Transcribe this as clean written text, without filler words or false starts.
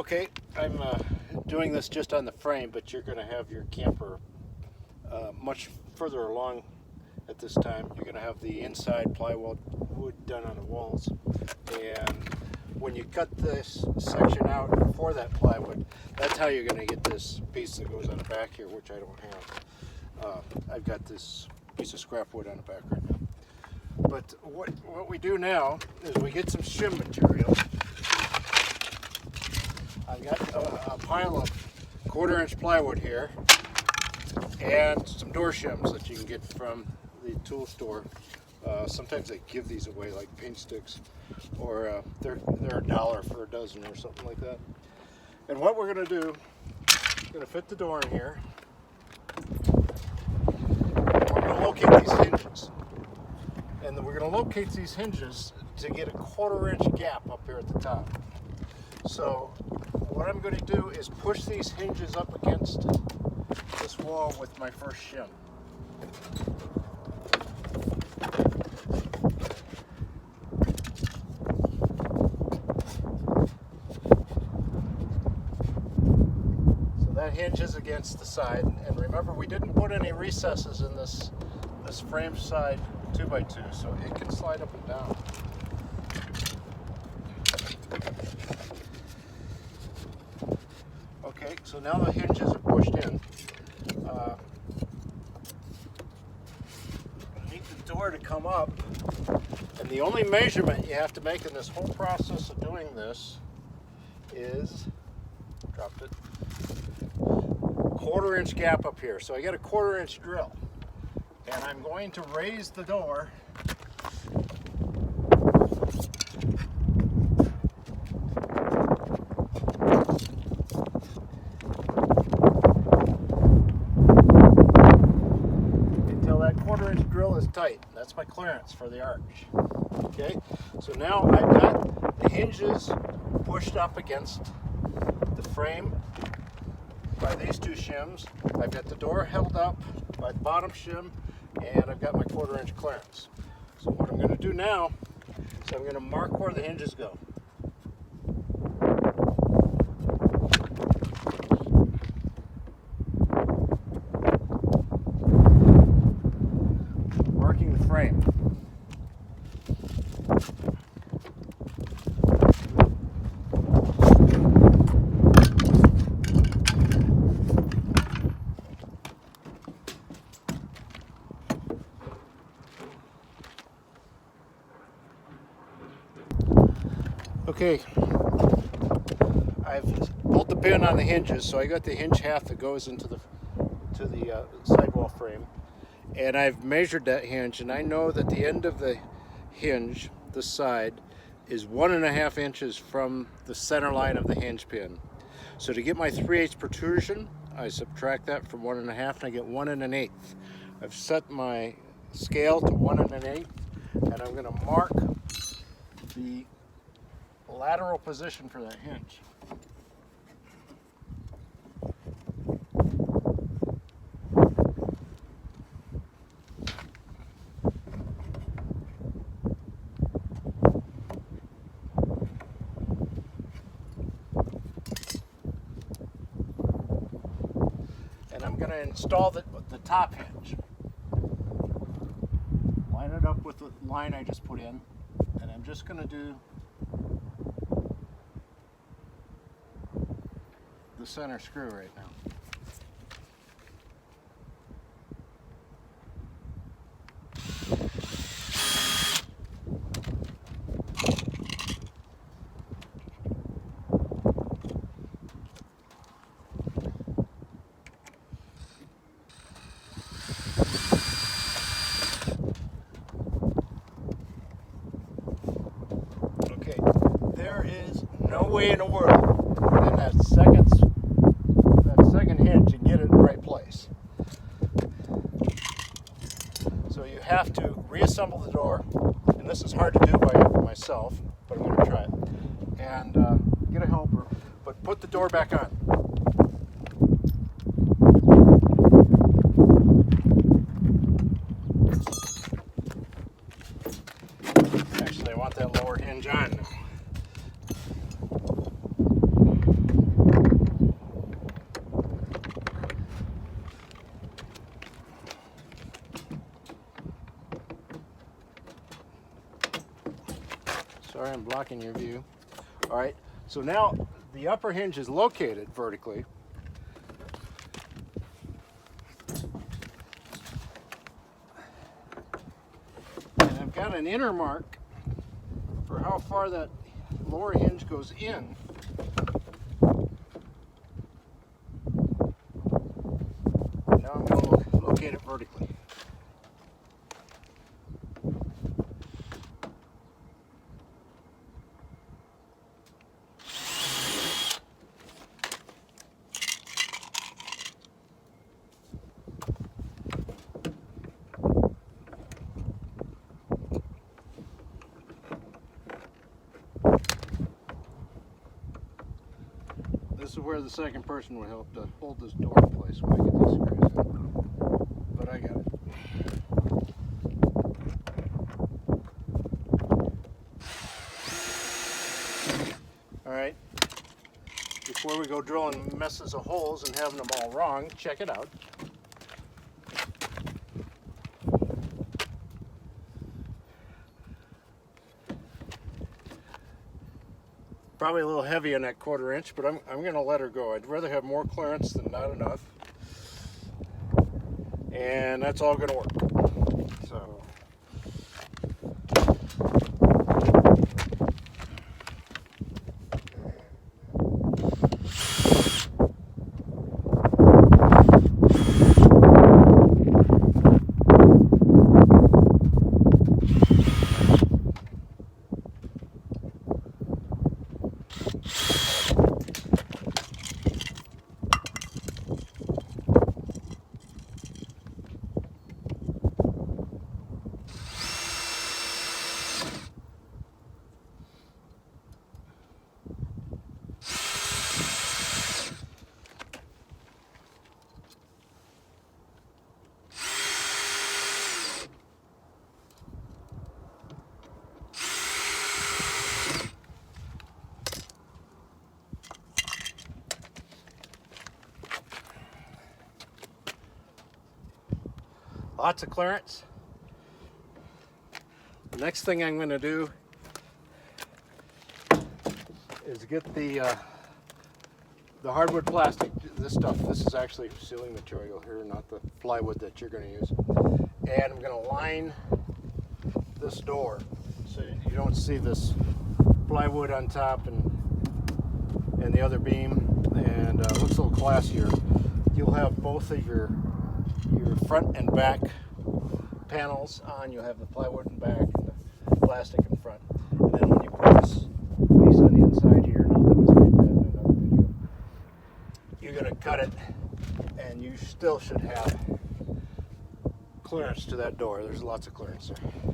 Okay, I'm doing this just on the frame, but you're going to have your camper much further along at this time. You're going to have the inside plywood wood done on the walls, and when you cut this section out for that plywood, that's how you're going to get this piece that goes on the back here, which I don't have. I've got this piece of scrap wood on the back right now. But what we do now is we get some shim material. I've got a pile of 1/4-inch plywood here and some door shims that you can get from the tool store. Sometimes they give these away like paint sticks, or they're $1 for a dozen or something like that. And what we're going to do, we're going to fit the door in here. We're going to locate these hinges. And then we're going to locate these hinges to get a 1/4-inch gap up here at the top. So what I'm going to do is push these hinges up against this wall with my first shim. So that hinges against the side, and remember we didn't put any recesses in this frame side 2x2, so it can slide up and down. Okay, so now the hinges are pushed in. I need the door to come up, and the only measurement you have to make in this whole process of doing this is, dropped it, 1/4-inch gap up here. So I got a 1/4-inch drill, and I'm going to raise the door until that 1/4-inch drill is tight. That's my clearance for the arch. Okay, so now I've got the hinges pushed up against the frame by these two shims. I've got the door held up by the bottom shim, and I've got my 1/4-inch clearance. So what I'm going to do now is I'm going to mark where the hinges go. Marking the frame. Okay, I've pulled the pin on the hinges, so I got the hinge half that goes into the sidewall frame, and I've measured that hinge, and I know that the end of the hinge, the side, is 1.5 inches from the center line of the hinge pin. So to get my 3/8 protrusion, I subtract that from 1.5, and I get 1 1/8. I've set my scale to 1 1/8, and I'm going to mark the lateral position for that hinge. And I'm going to install the top hinge. Line it up with the line I just put in, and I'm just going to do the center screw right now. Okay, there is no way in the world in that second hinge to get it in the right place. So you have to reassemble the door, and this is hard to do by myself, but I'm going to try it, and get a helper, but put the door back on. Actually, I want that lower hinge on. I'm blocking your view. All right, so now the upper hinge is located vertically. And I've got an inner mark for how far that lower hinge goes in. Now I'm going to locate it vertically. This is where the second person would help to hold this door in place when I get these screws in. But I got it. Alright, before we go drilling messes of holes and having them all wrong, check it out. Probably a little heavy on that 1/4 inch, but I'm going to let her go. I'd rather have more clearance than not enough. And that's all going to work. So. Lots of clearance. The next thing I'm going to do is get the hardwood plastic. This stuff, this is actually sealing material here, not the plywood that you're going to use. And I'm going to line this door so you don't see this plywood on top and the other beam, and it looks a little classier. You'll have both of your front and back panels on. You'll have the plywood in back and the plastic in front. And then when you put this piece on the inside here, and I'll demonstrate that in another video, you're going to cut it, and you still should have clearance to that door. There's lots of clearance there.